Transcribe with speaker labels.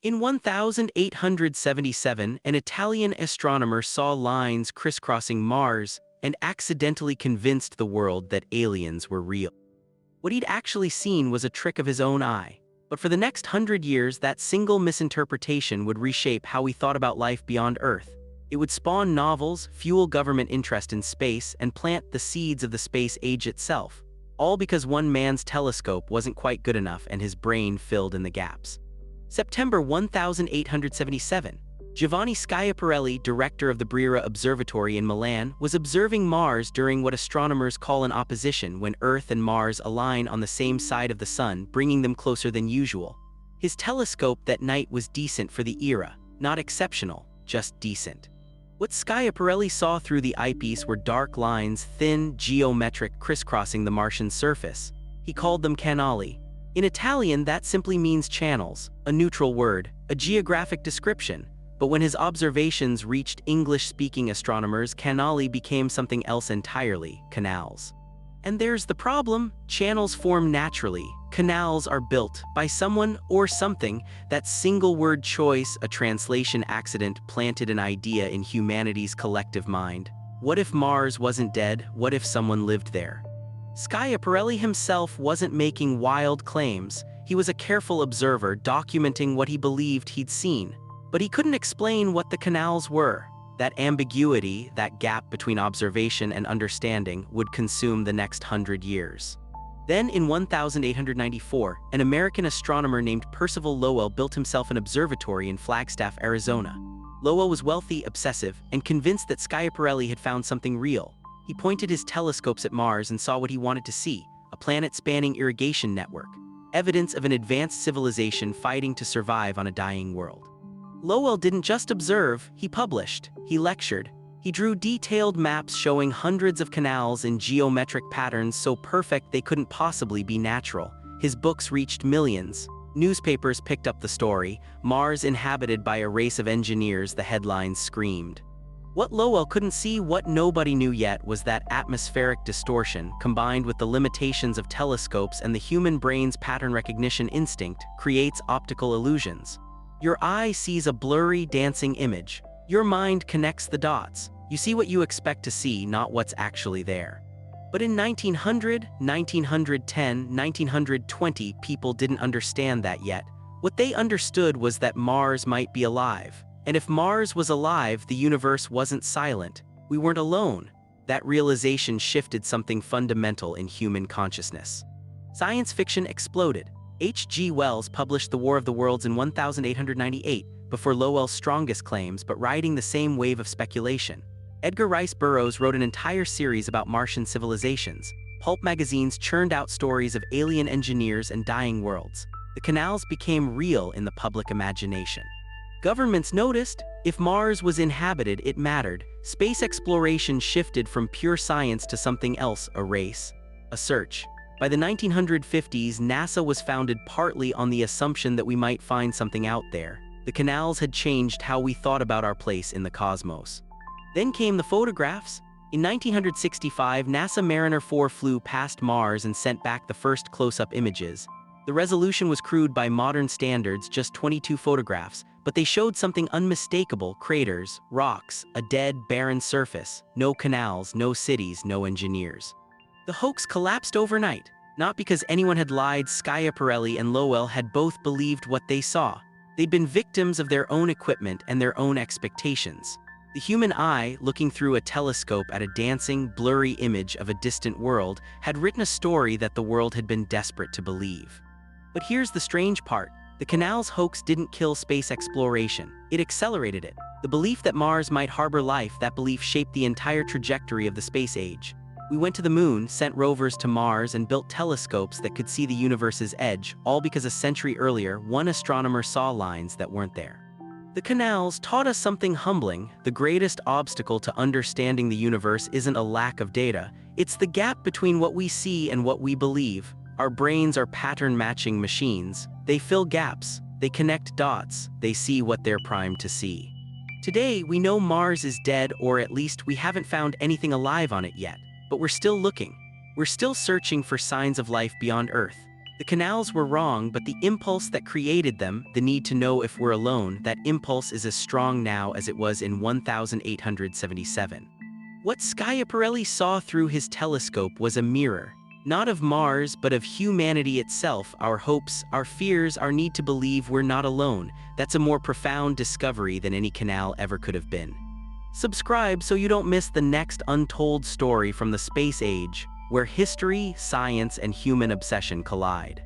Speaker 1: In 1877, an Italian astronomer saw lines crisscrossing Mars and accidentally convinced the world that aliens were real. What he'd actually seen was a trick of his own eye. But for the next 100 years, that single misinterpretation would reshape how we thought about life beyond Earth. It would spawn novels, fuel government interest in space, and plant the seeds of the space age itself. All because one man's telescope wasn't quite good enough and his brain filled in the gaps. September 1877. Giovanni Schiaparelli, director of the Brera Observatory in Milan, was observing Mars during what astronomers call an opposition, when Earth and Mars align on the same side of the Sun, bringing them closer than usual. His telescope that night was decent for the era, not exceptional, just decent. What Schiaparelli saw through the eyepiece were dark lines, thin, geometric, crisscrossing the Martian surface. He called them canali. In Italian, that simply means channels, a neutral word, a geographic description. But when his observations reached English-speaking astronomers, canali became something else entirely: canals. And there's the problem: channels form naturally. Canals are built by someone or something. That single-word choice, a translation accident, planted an idea in humanity's collective mind. What if Mars wasn't dead? What if someone lived there? Schiaparelli himself wasn't making wild claims. He was a careful observer, documenting what he believed he'd seen. But he couldn't explain what the canals were. That ambiguity, that gap between observation and understanding, would consume the next 100 years. Then, in 1894, an American astronomer named Percival Lowell built himself an observatory in Flagstaff, Arizona. Lowell was wealthy, obsessive, and convinced that Schiaparelli had found something real. He pointed his telescopes at Mars and saw what he wanted to see: a planet-spanning irrigation network, evidence of an advanced civilization fighting to survive on a dying world. Lowell didn't just observe, he published, he lectured. He drew detailed maps showing hundreds of canals in geometric patterns so perfect they couldn't possibly be natural. His books reached millions. Newspapers picked up the story: Mars inhabited by a race of engineers, the headlines screamed. What Lowell couldn't see, what nobody knew yet, was that atmospheric distortion, combined with the limitations of telescopes and the human brain's pattern recognition instinct, creates optical illusions. Your eye sees a blurry, dancing image. Your mind connects the dots. You see what you expect to see, not what's actually there. But in 1900, 1910, 1920, people didn't understand that yet. What they understood was that Mars might be alive. And if Mars was alive, the universe wasn't silent. We weren't alone. That realization shifted something fundamental in human consciousness. Science fiction exploded. H.G. Wells published The War of the Worlds in 1898, before Lowell's strongest claims, but riding the same wave of speculation. Edgar Rice Burroughs wrote an entire series about Martian civilizations. Pulp magazines churned out stories of alien engineers and dying worlds. The canals became real in the public imagination. Governments noticed. If Mars was inhabited, it mattered. Space exploration shifted from pure science to something else: a race, a search. By the 1950s, NASA was founded partly on the assumption that we might find something out there. The canals had changed how we thought about our place in the cosmos. Then came the photographs. In 1965, NASA Mariner 4 flew past Mars and sent back the first close-up images. The resolution was crude by modern standards, just 22 photographs, but they showed something unmistakable: craters, rocks, a dead, barren surface. No canals, no cities, no engineers. The hoax collapsed overnight, not because anyone had lied. Schiaparelli and Lowell had both believed what they saw. They'd been victims of their own equipment and their own expectations. The human eye, looking through a telescope at a dancing, blurry image of a distant world, had written a story that the world had been desperate to believe. But here's the strange part. The canals hoax didn't kill space exploration. It accelerated it. The belief that Mars might harbor life, that belief shaped the entire trajectory of the space age. We went to the moon, sent rovers to Mars, and built telescopes that could see the universe's edge, all because a century earlier, one astronomer saw lines that weren't there. The canals taught us something humbling. The greatest obstacle to understanding the universe isn't a lack of data. It's the gap between what we see and what we believe. Our brains are pattern-matching machines. They fill gaps. They connect dots. They see what they're primed to see. Today, we know Mars is dead, or at least we haven't found anything alive on it yet. But we're still looking. We're still searching for signs of life beyond Earth. The canals were wrong, but the impulse that created them, the need to know if we're alone, that impulse is as strong now as it was in 1877. What Schiaparelli saw through his telescope was a mirror, not of Mars, but of humanity itself, our hopes, our fears, our need to believe we're not alone. That's a more profound discovery than any canal ever could have been. Subscribe so you don't miss the next untold story from the space age, where history, science, and human obsession collide.